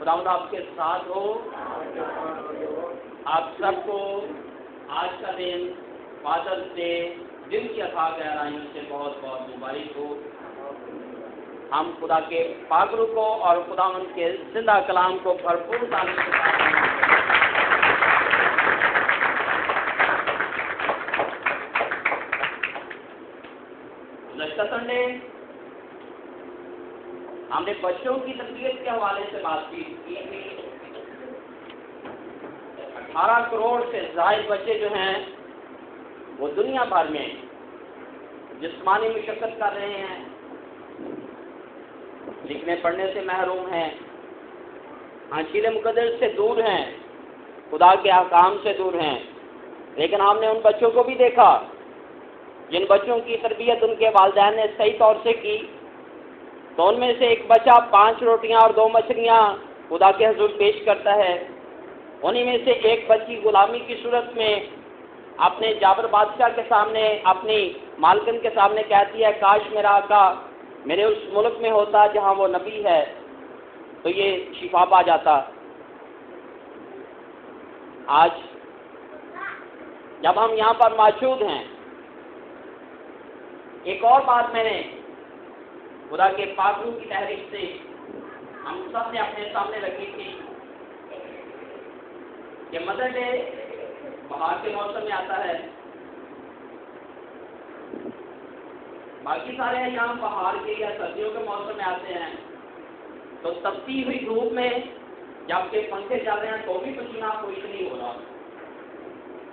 خداوند آپ کے ساتھ ہو. آپ سب کو آج کا دن فادرس ڈے دن کی عطا گہرائیوں سے بہت بہت مبارک ہو. ہم خدا کے پاک روح کو اور خداوند کے زندہ کلام کو بھرپور تعلیم کے ساتھ گزشتہ سنڈے ہم نے بچوں کی تربیت کے حوالے سے بات کی تھی. 18 کروڑ سے زائد بچے جو ہیں وہ دنیا بھر میں جسمانی مشقت کر رہے ہیں، لکھنے پڑھنے سے محروم ہیں، انجیل مقدس سے دور ہیں، خدا کے احکام سے دور ہیں. لیکن ہم نے ان بچوں کو بھی دیکھا جن بچوں کی تربیت ان کے والدین نے صحیح طور سے کی، تو ان میں سے ایک بچہ 5 روٹیاں اور 2 مچھلیاں خدا کے حضور پیش کرتا ہے. انہی میں سے ایک بچی غلامی کی صورت میں اپنے جابر بادشاہ کے سامنے، اپنی مالکن کے سامنے کہتی ہے، کاش میرا آقا میرے اس ملک میں ہوتا جہاں وہ نبی ہے تو یہ شفا پا جاتا. آج جب ہم یہاں پر موجود ہیں، ایک اور بات میں نے خدا کے پاک روح کی تحریک سے ہم سب نے اپنے سامنے رکھی تھی کہ مدر ڈے بہار کے موسم میں آتا ہے. باقی سارے ایام بہار کے یا سردیوں کے موسم میں آتے ہیں، تو تپتی ہوئی دھوپ میں جب کہ پنکھے چل رہے ہیں تو بھی پسینہ کوئی نہیں ہو رہا،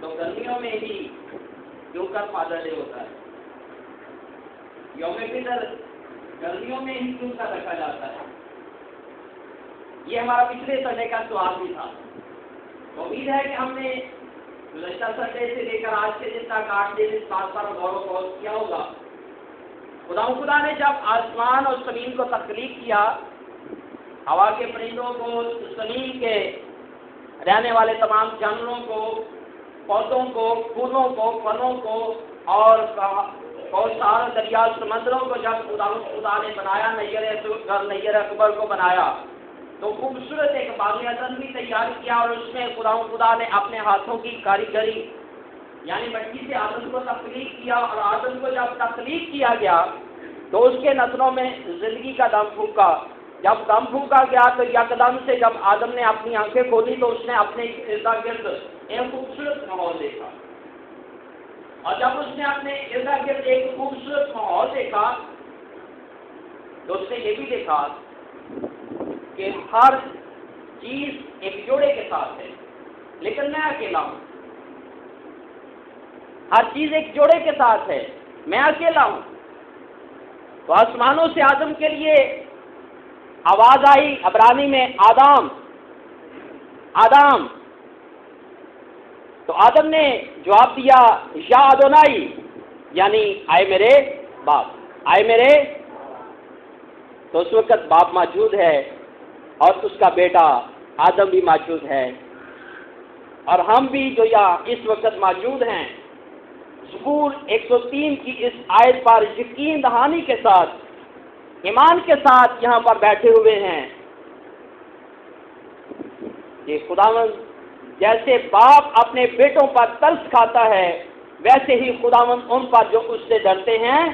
تو گرمیوں میں ہی کیوں کر فادر ڈے ہوتا ہے. یوم فطر گرمیوں میں ہی کیوں کر رکھا جاتا ہے. یہ ہمارا پچھلے سنڈے کا سوال بھی تھا. امید ہے کہ ہم نے گزشتہ سنڈے سے لے کر آج کے دن تک 8 دن اس بات پر غور و خوض کیا ہوگا. خدا نے جب آسمان اور زمین کو تخلیق کیا، ہوا کے پرندوں کو، زمین کے رہنے والے تمام جانوروں کو، پودوں کو، پھولوں کو، پھلوں کو اور سارے دریا سمندروں کو جب خدا نے بنایا، نیر اکبر کو بنایا تو خوبصورت ایک باغ عدن بھی تیار کیا، اور اس میں خدا نے اپنے ہاتھوں کی کاریگری یعنی مٹی سے آدم کو تخلیق کیا، اور آدم کو جب تخلیق کیا گیا تو اس کے نسلوں میں زندگی کا دم پھونکا. جب دم پھونکا گیا تو یکدم سے جب آدم نے اپنی آنکھیں کھولی تو اس نے اپنے ارد گرد ایک خوبصورت ماحول دیکھا، اور جب اس نے اپنے ارد گرد ایک خوبصورت ماحول دیکھا تو اس نے یہ بھی دیکھا کہ ہر چیز ایک جوڑے کے ساتھ ہے، لیکن میں اکیلا ہوں. ہر چیز ایک جوڑے کے ساتھ ہے، میں اکیلا ہوں. تو آسمانوں سے آدم کے لیے آواز آئی، عبرانی میں آدم آدم. تو آدم نے جواب دیا یا ادونائی، یعنی آئے میرے باپ، آئے میرے. تو اس وقت باپ موجود ہے اور اس کا بیٹا آدم بھی موجود ہے، اور ہم بھی جو یہاں اس وقت موجود ہیں زبور 103 کی اس آیت پر یقین دہانی کے ساتھ، ایمان کے ساتھ یہاں پر بیٹھے ہوئے ہیں کہ خداوند جیسے باپ اپنے بیٹوں پر ترس کھاتا ہے، ویسے ہی خداوند ان پر جو اس سے ڈرتے ہیں.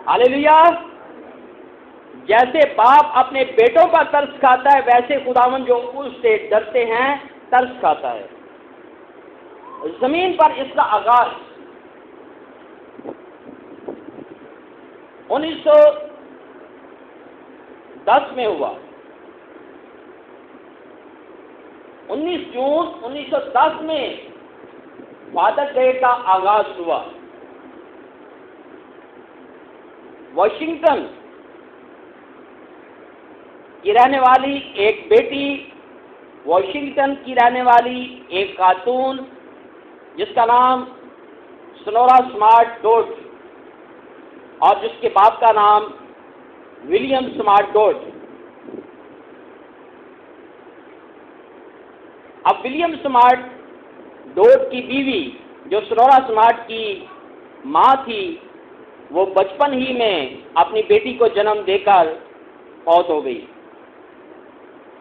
ہاللیلویا. جیسے باپ اپنے بیٹوں پر ترس کھاتا ہے، ویسے خداوند جو اس سے ڈرتے ہیں ترس کھاتا ہے. زمین پر اس کا آغاز 1910 میں ہوا. 19 جون 1910 میں فادر ڈے کا آغاز ہوا. واشنگٹن کی رہنے والی ایک بیٹی، واشنگٹن کی رہنے والی ایک خاتون جس کا نام سنورا سمارٹ ڈوڈ اور جس کے باپ کا نام ولیم سمارٹ ڈوڈ. اب ولیم سمارٹ ڈوڈ کی بیوی جو سنورا سمارٹ کی ماں تھی، وہ بچپن ہی میں اپنی بیٹی کو جنم دے کر فوت ہو گئی.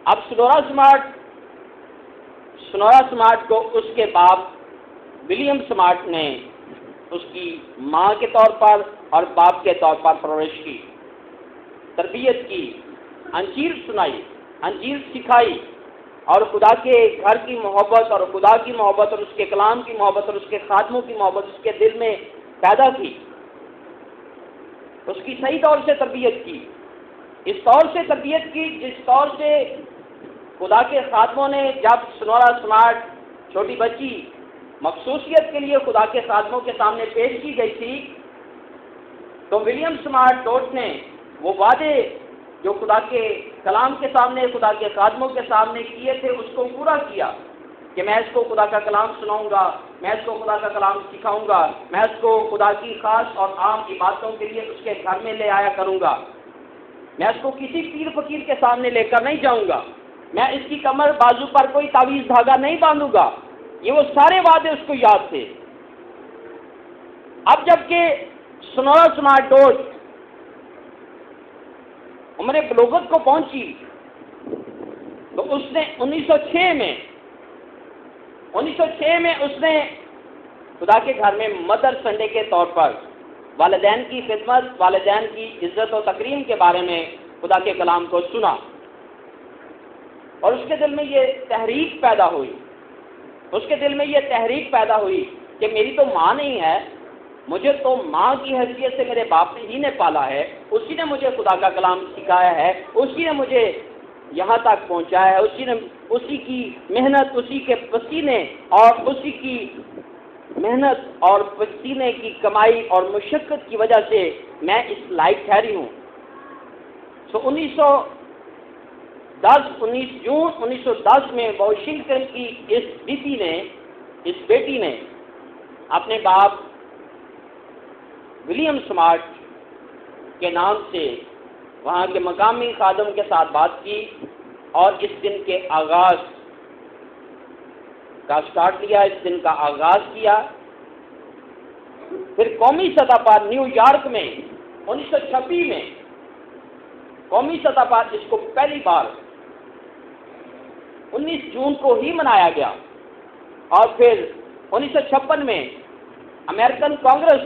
اب سنورا سمارٹ کو اس کے باپ ولیم سمارٹ نے اس کی ماں کے طور پر اور باپ کے طور پر پرورش کی، تربیت کی، انجیل سنائی، انجیل سکھائی، اور خدا کے گھر کی محبت اور خدا کی محبت اور اس کے کلام کی محبت اور اس کے خادموں کی محبت اس کے دل میں پیدا کی، اس کی صحیح طور سے تربیت کی، اس طور سے تربیت کی جس طور سے خدا کے خادموں نے، جب سنورا سمارٹ چھوٹی بچی مخصوصیت کے لیے خدا کے خادموں کے سامنے پیش کی گئی تھی، تو ولیم سمارٹ ڈوٹ نے وہ وعدے جو خدا کے کلام کے سامنے، خدا کے خادموں کے سامنے کیے تھے، اس کو پورا کیا کہ میں اس کو خدا کا کلام سناؤں گا، میں اس کو خدا کا کلام سکھاؤں گا، میں اس کو خدا کی خاص اور عام عبادتوں کے لیے اس کے گھر میں لے آیا کروں گا، میں اس کو کسی پیر فقیر کے سامنے لے کر نہیں جاؤں گا، میں اس کی کمر بازو پر کوئی تعویذ دھاگا نہیں باندھوں گا۔ یہ وہ سارے وعدے اس کو یاد تھے۔ اب جب کہ سنورا سمارٹ ڈوٹ عمر بلوغت کو پہنچی تو اس نے 1906 میں اس نے خدا کے گھر میں مدر سنڈے کے طور پر والدین کی خدمت، والدین کی عزت و تکریم کے بارے میں خدا کے کلام کو سنا، اور اس کے دل میں یہ تحریک پیدا ہوئی کہ میری تو ماں نہیں ہے، مجھے تو ماں کی حیثیت سے میرے باپ ہی نے پالا ہے، اسی نے مجھے خدا کا کلام سکھایا ہے، اسی نے مجھے یہاں تک پہنچایا ہے، اسی کی محنت، اسی کے پسینے اور اسی کی محنت اور پسینے کی کمائی اور مشقت کی وجہ سے میں اس لائق ٹھہری ہوں۔ 19 جون 1910 میں واشنگٹن کی اس بیٹی نے اپنے باپ ولیم سمارٹ کے نام سے وہاں کے مقامی خادم کے ساتھ بات کی اور اس دن کے آغاز کا سٹارٹ لیا، اس دن کا آغاز کیا۔ پھر قومی سطح پر نیو یارک میں 1926 میں قومی سطح پر اس کو پہلی بار 19 جون کو ہی منایا گیا، اور پھر 1956 میں امریکن کانگریس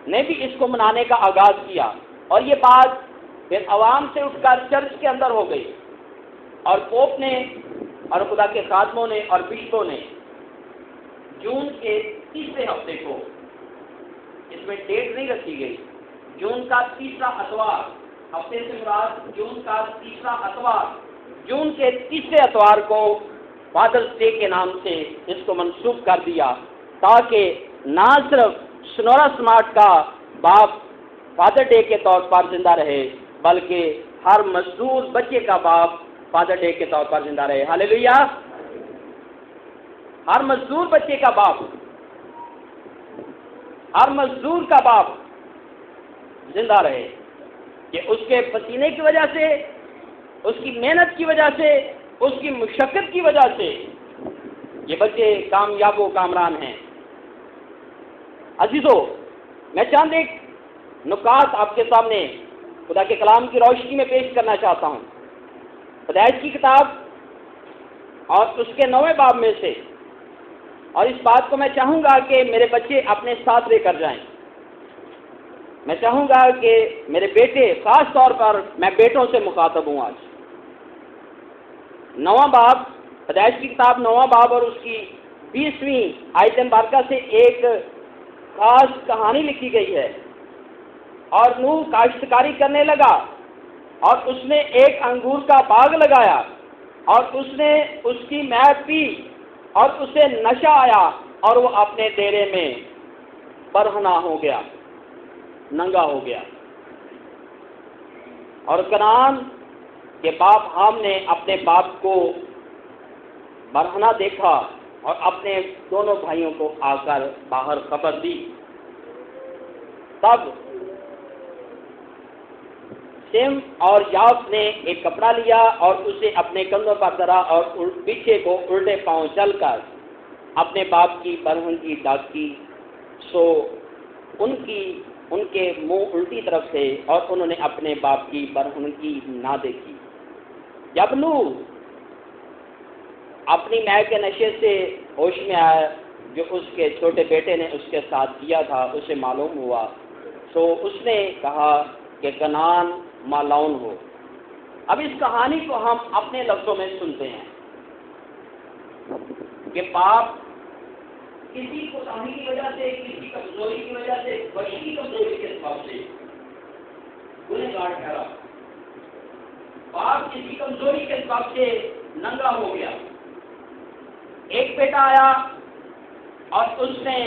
نے بھی اس کو منانے کا آغاز کیا، اور یہ بات پھر عوام سے اٹھ کر چرچ کے اندر ہو گئی، اور پوپ نے اور خدا کے خادموں نے اور بشپوں نے جون کے تیسرے ہفتے کو، اس میں ڈیٹ نہیں رکھی گئی، جون کا تیسرا اتوار، ہفتے سے مراد جون کا تیسرا اتوار، جون کے تیسرے اتوار کو فادرز ڈے کے نام سے اس کو منسوخ کر دیا، تاکہ نہ صرف سنورا سمارٹ کا باپ فادر ڈے کے طور پر زندہ رہے، بلکہ ہر مزدور بچے کا باپ فادر ڈے کے طور پر زندہ رہے۔ ہاللیلویا! ہر مزدور بچے کا باپ، ہر مزدور کا باپ زندہ رہے، کہ اس کے پسینے کی وجہ سے، اس کی محنت کی وجہ سے، اس کی مشقت کی وجہ سے یہ بچے کامیاب و کامران ہیں۔ عزیزو، میں چند ایک نکات آپ کے سامنے خدا کے کلام کی روشنی میں پیش کرنا چاہتا ہوں۔ پیدائش کی کتاب اور اس کے 9ویں باب میں سے، اور اس بات کو میں چاہوں گا کہ میرے بچے اپنے ساتھ لے کر جائیں۔ میں چاہوں گا کہ میرے بیٹے، خاص طور پر میں بیٹوں سے مخاطب ہوں آج۔ 9واں باب، پیدائش کی کتاب 9واں باب اور اس کی 20ویں آیت مبارکہ سے ایک خاص کہانی لکھی گئی ہے۔ اور نوح کاشتکاری کرنے لگا، اور اس نے ایک انگور کا باغ لگایا، اور اس نے اس کی میت پی، اور اسے نشہ آیا، اور وہ اپنے ڈیرے میں برہنہ ہو گیا، ننگا ہو گیا۔ اور کنعان کے باپ حام نے اپنے باپ کو برہنہ دیکھا اور اپنے دونوں بھائیوں کو آ کر باہر خبر دی۔ تب سیم اور یاف نے ایک کپڑا لیا اور اسے اپنے کندھوں پر دھرا، اور پیچھے کو الٹے پاؤں چل کر اپنے باپ کی برہن کی ڈاک کی۔ سو ان کے منہ الٹی طرف تھے، اور انہوں نے اپنے باپ کی برہن کی نہ دیکھی۔ جب نوح اپنی ماں کے نشے سے ہوش میں آیا، جو اس کے چھوٹے بیٹے نے اس کے ساتھ کیا تھا اسے معلوم ہوا، تو اس نے کہا کہ کنعان مالون ہو۔ اب اس کہانی کو ہم اپنے لفظوں میں سنتے ہیں کہ باپ کسی کوتاہی کی وجہ سے، کسی کمزوری کی وجہ سے، بڑی کی کمزوری کے سبب سے گنہگار ٹھہرا، باپ کسی کمزوری کے سبب سے ننگا ہو گیا۔ ایک بیٹا آیا اور اس نے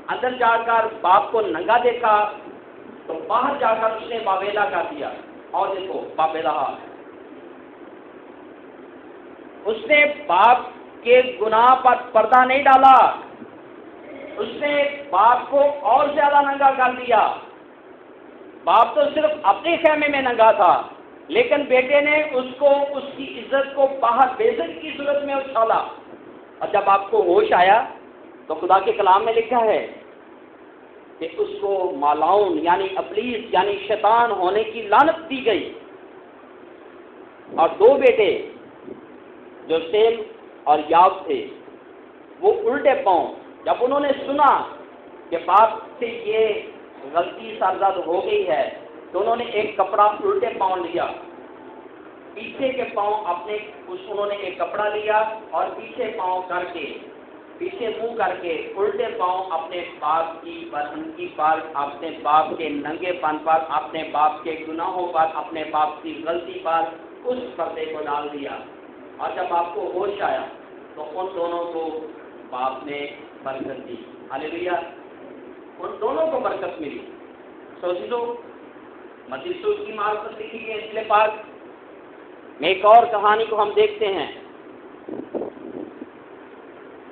اندر جا کر باپ کو ننگا دیکھا، تو باہر جا کر اس نے باویلا کر دیا، اور دیکھو باویلا، اس نے باپ کے گناہ پر پردہ نہیں ڈالا، اس نے باپ کو اور زیادہ ننگا کر دیا۔ باپ تو صرف اپنے خیمے میں ننگا تھا، لیکن بیٹے نے اس کو، اس کی عزت کو باہر بےعزت کی صورت میں اچھالا۔ اور جب آپ کو ہوش آیا تو خدا کے کلام میں لکھا ہے کہ اس کو مالعون یعنی ابلیس یعنی شیطان ہونے کی لعنت دی گئی۔ اور دو بیٹے جو سیم اور یاب تھے، وہ الٹے پاؤں جب انہوں نے سنا کہ باپ سے یہ غلطی سرزد ہو گئی ہے، تو انہوں نے ایک کپڑا الٹے پاؤں لیا، پیچھے کے پاؤں اپنے انہوں نے ایک کپڑا لیا اور پیچھے پاؤں کر کے، پیچھے منہ کر کے، الٹے پاؤں اپنے باپ کی برہنگی پر، اپنے باپ کے ننگے پن پر، اپنے باپ کے گناہوں پر، اپنے باپ کی غلطی پر اس پردے کو ڈال دیا۔ اور جب آپ کو ہوش آیا تو ان دونوں کو باپ نے برکت دی۔ ہاللیلویا، ان دونوں کو برکت ملی۔ سوچ لو، متی رسول کی معرفت لکھی گئی انجیل پاک میں ایک اور کہانی کو ہم دیکھتے ہیں۔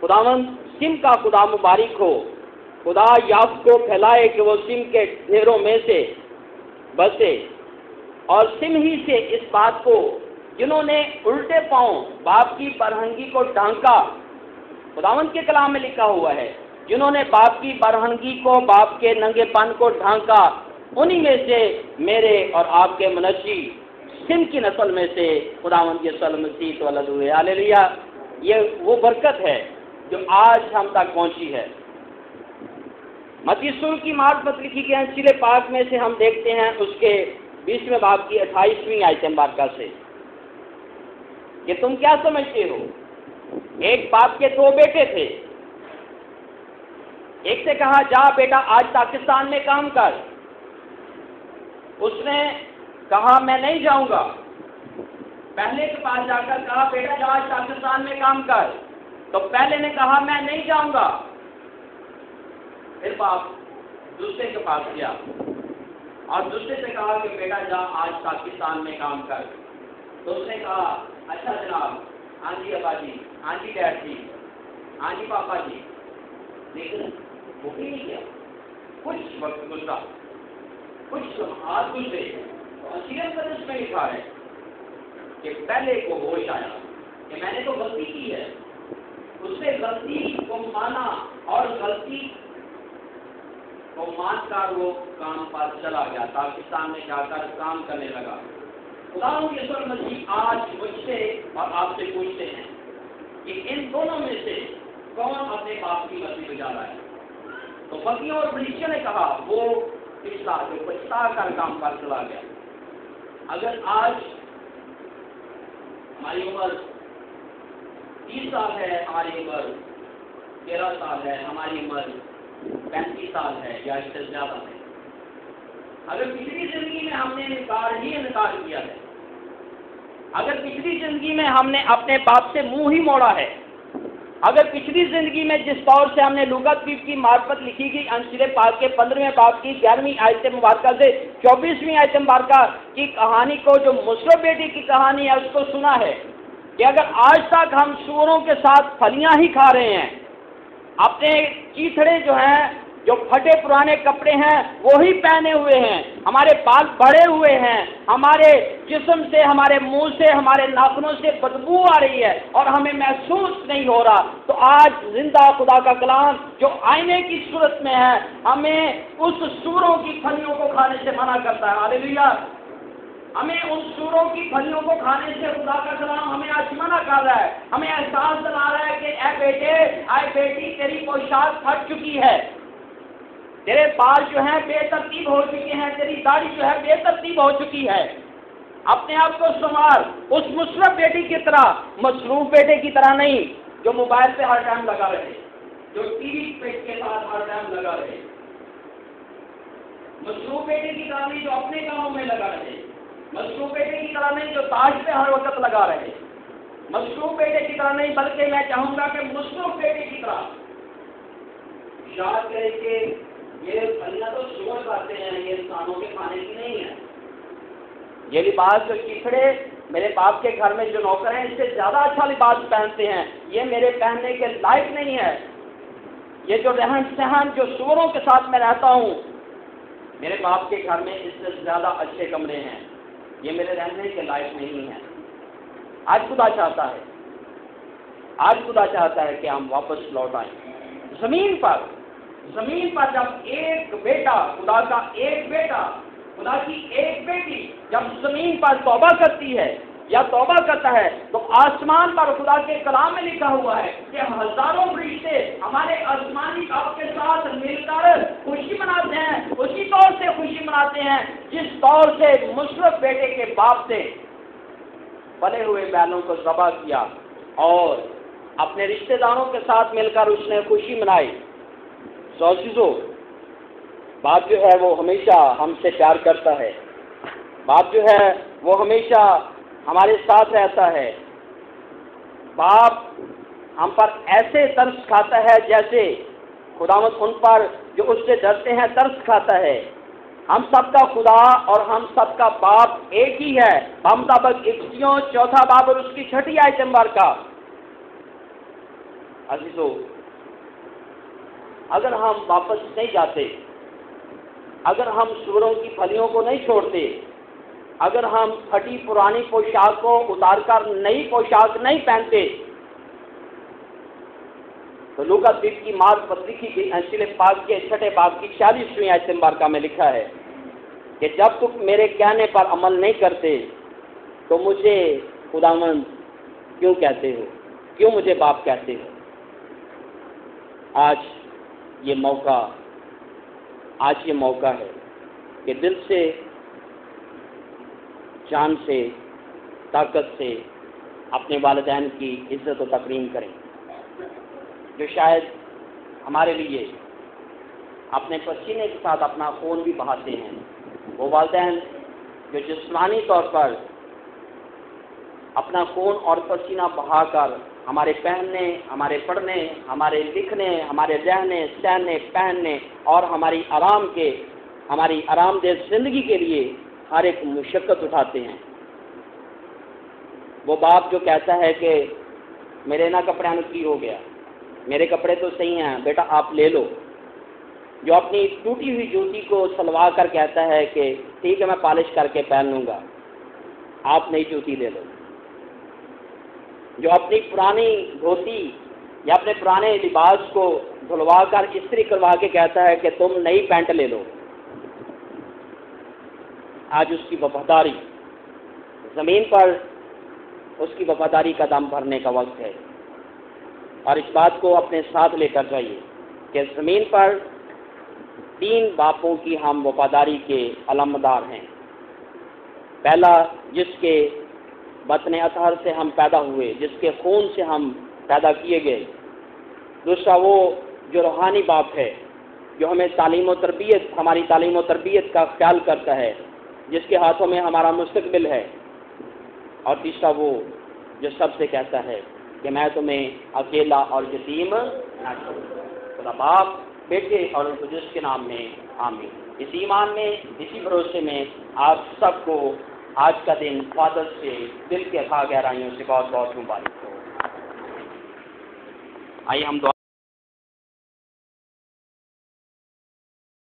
خداوند سم کا خدا مبارک ہو، خدا یافت کو پھیلائے کہ وہ سم کے ڈھیروں میں سے بسے، اور سم ہی سے اس بات کو جنہوں نے الٹے پاؤں باپ کی برہنگی کو ڈھانکا، خداوند کے کلام میں لکھا ہوا ہے، جنہوں نے باپ کی برہنگی کو، باپ کے ننگے پن کو ڈھانکا، انہی میں سے میرے اور آپ کے منشی سم کی نسل میں سے خداوند یسوع مسیح اتولد ہوئے۔ ہاللیلویا، یہ وہ برکت ہے جو آج ہم تک پہنچی ہے۔ متی رسول کی معرفت لکھی گئی انجیل پاک میں سے ہم دیکھتے ہیں اس کے 20ویں باب کی 28ویں آیت مبارکہ سے کہ تم کیا سمجھتے ہو، ایک باپ کے دو بیٹے تھے، ایک سے کہا جا بیٹا آج پاکستان میں کام کر، اس نے کہا میں نہیں جاؤں گا۔ پہلے کے پاس جا کر کہا بیٹا جا آج پاکستان میں کام کر، تو پہلے نے کہا میں نہیں جاؤں گا۔ پھر باپ دوسرے کے پاس گیا اور دوسرے سے کہا کہ بیٹا جا آج پاکستان میں کام کر، تو اس نے کہا اچھا جناب، ہاں جی ابا جی، ہاں جی ڈیڈ جی، ہاں جی پاپا جی، لیکن وہ بھی نہیں کیا۔ کچھ وقت گزرا، کچھ لمحات گزرے، تو اس میں لکھا ہے کہ پہلے کو ہوش آیا کہ میں نے تو غلطی کی ہے، اس نے غلطی کو مانا اور غلطی کو مان کر وہ کام پر چلا گیا، پاکستان میں جا کر کام کرنے لگا۔ خداوند یسوع مسیح آج مجھ سے اور آپ سے پوچھتے ہیں کہ ان دونوں میں سے کون اپنے باپ کی مرضی بجا رہا ہے؟ تو بکیوں اور فریسیوں نے کہا وہ پچھلا جو پچھتا کر کام پر چلا گیا۔ اگر آج ہماری عمر 30 سال ہے، ہماری عمر 13 سال ہے، ہماری عمر 35 سال ہے یا اس سے زیادہ ہے، اگر پچھلی زندگی میں ہم نے انکار کیا ہے، اگر پچھلی زندگی میں ہم نے اپنے باپ سے منہ ہی موڑا ہے، اگر پچھلی زندگی میں جس طور سے ہم نے لوکا کی معرفت لکھی گئی انجیل پاک کے 15ویں باب کی 11ویں آیت مبارکہ سے 24ویں آیت مبارکہ کی کہانی کو، جو مسلم بیٹی کی کہانی ہے، اس کو سنا ہے کہ اگر آج تک ہم سوروں کے ساتھ پھلیاں ہی کھا رہے ہیں، اپنے چیتڑے جو ہیں، جو پھٹے پرانے کپڑے ہیں وہی پہنے ہوئے ہیں، ہمارے بال بڑے ہوئے ہیں، ہمارے جسم سے، ہمارے منہ سے، ہمارے ناخنوں سے بدبو آ رہی ہے اور ہمیں محسوس نہیں ہو رہا، تو آج زندہ خدا کا کلام جو آئینے کی صورت میں ہے ہمیں اس سوروں کی پھلیوں کو کھانے سے منع کرتا ہے۔ ہاللیلویا، ہمیں ان سوروں کی پھلیوں کو کھانے سے خدا کا کلام ہمیں آج منع کر رہا ہے، ہمیں احساس دلا رہا ہے کہ اے بیٹے، اے بیٹی، تیری پوشاک پھٹ چکی ہے، تیرے بال جو ہیں بے ترتیب ہو چکے ہیں، تیری داڑھی جو ہے بے ترتیب ہو چکی ہے، اپنے آپ کو سنوار، اس مصروف بیٹی کی طرح، مصروف بیٹے کی طرح نہیں جو موبائل پہ ہر ٹائم لگا رہے، جو ٹی وی پیٹ کے ساتھ ہر ٹائم لگا رہے، مصروف بیٹے کی طرح نہیں جو اپنے کاموں میں لگا رہے، مصروف بیٹے کی طرح نہیں جو تاش پہ ہر وقت لگا رہے، مصروف بیٹے کی طرح نہیں، بلکہ میں چاہوں گا کہ مصروف بیٹے کی طرح یاد کرے کہ یہ پھلیاں تو سور کھاتے ہیں، یہ انسانوں کے کھانے کی نہیں ہے، یہ لباس جو چیکھڑے میرے باپ کے گھر میں جو نوکر ہیں اس سے زیادہ اچھا لباس پہنتے ہیں، یہ میرے پہننے کے لائق نہیں ہے، یہ جو رہن سہن جو سوروں کے ساتھ میں رہتا ہوں میرے باپ کے گھر میں اس سے زیادہ اچھے کمرے ہیں، یہ میرے رہنے کے لائق نہیں ہے۔ آج خدا چاہتا ہے کہ ہم واپس لوٹ آئیں زمین پر جب ایک بیٹا، خدا کا ایک بیٹا، خدا کی ایک بیٹی جب زمین پر توبہ کرتی ہے یا توبہ کرتا ہے تو آسمان پر خدا کے کلام میں لکھا ہوا ہے کہ ہزاروں فرشتے ہمارے آسمانی باپ کے ساتھ مل کر خوشی مناتے ہیں، اسی طور سے خوشی مناتے ہیں جس طور سے مصرف بیٹے کے باپ سے پلے ہوئے بیلوں کو ذبح کیا اور اپنے رشتہ داروں کے ساتھ مل کر اس نے خوشی منائی۔ عزیزو، باپ جو ہے وہ ہمیشہ ہم سے پیار کرتا ہے، باپ جو ہے وہ ہمیشہ ہمارے ساتھ رہتا ہے، باپ ہم پر ایسے ترس کھاتا ہے جیسے خداوند ان پر جو اس سے ڈرتے ہیں ترس کھاتا ہے۔ ہم سب کا خدا اور ہم سب کا باپ ایک ہی ہے، مطابق ابتیوں 4 باب اور اس کی 6 آیت مبارکہ۔ عزیزو، اگر ہم واپس نہیں جاتے، اگر ہم سوروں کی پھلیوں کو نہیں چھوڑتے، اگر ہم پھٹی پرانی پوشاک کو اتار کر نئی پوشاک نہیں پہنتے، تو لوکا کی مارک پتری کی انجیل پاک کے 6 باب کی 46ویں آیت مبارکہ میں لکھا ہے کہ جب تم میرے کہنے پر عمل نہیں کرتے تو مجھے خداوند کیوں کہتے ہو، کیوں مجھے باپ کہتے ہو۔ آج یہ موقع ہے کہ دل سے، جان سے، طاقت سے اپنے والدین کی عزت و تکریم کریں، جو شاید ہمارے لیے اپنے پسینے کے ساتھ اپنا خون بھی بہاتے ہیں، وہ والدین جو جسمانی طور پر اپنا خون اور پسینہ بہا کر ہمارے پہننے، ہمارے پڑھنے، ہمارے لکھنے، ہمارے رہنے سہنے پہننے اور ہماری آرام دہ زندگی کے لیے ہر ایک مشقت اٹھاتے ہیں۔ وہ باپ جو کہتا ہے کہ میرے نہ کپڑے کی ہو گیا، میرے کپڑے تو صحیح ہیں بیٹا آپ لے لو، جو اپنی ٹوٹی ہوئی جوتی کو سلوا کر کہتا ہے کہ ٹھیک ہے میں پالش کر کے پہن لوں گا، آپ نئی جوتی لے لو، جو اپنی پرانی دھوتی یا اپنے پرانے لباس کو دھلوا کر استری کروا کے کہتا ہے کہ تم نئی پینٹ لے لو، آج اس کی وفاداری زمین پر، اس کی وفاداری کا دم بھرنے کا وقت ہے، اور اس بات کو اپنے ساتھ لے کر جائیے کہ زمین پر 3 باپوں کی ہم وفاداری کے علمدار ہیں۔ پہلا، جس کے بطن اطہر سے ہم پیدا ہوئے، جس کے خون سے ہم پیدا کیے گئے۔ دوسرا، وہ جو روحانی باپ ہے، جو ہمیں ہماری تعلیم و تربیت کا خیال کرتا ہے، جس کے ہاتھوں میں ہمارا مستقبل ہے۔ اور تیسرا، وہ جو سب سے کہتا ہے کہ میں تمہیں اکیلا اور یتیم نہ چھوڑوں۔ خدا باپ، بیٹے اور قدس کے نام میں آمین۔ اس ایمان میں، اسی بھروسے میں آپ سب کو آج کا دن فادر سے دل کے خواہ گہرائیوں سے بہت بہت مبارک ہو۔ آئیے ہم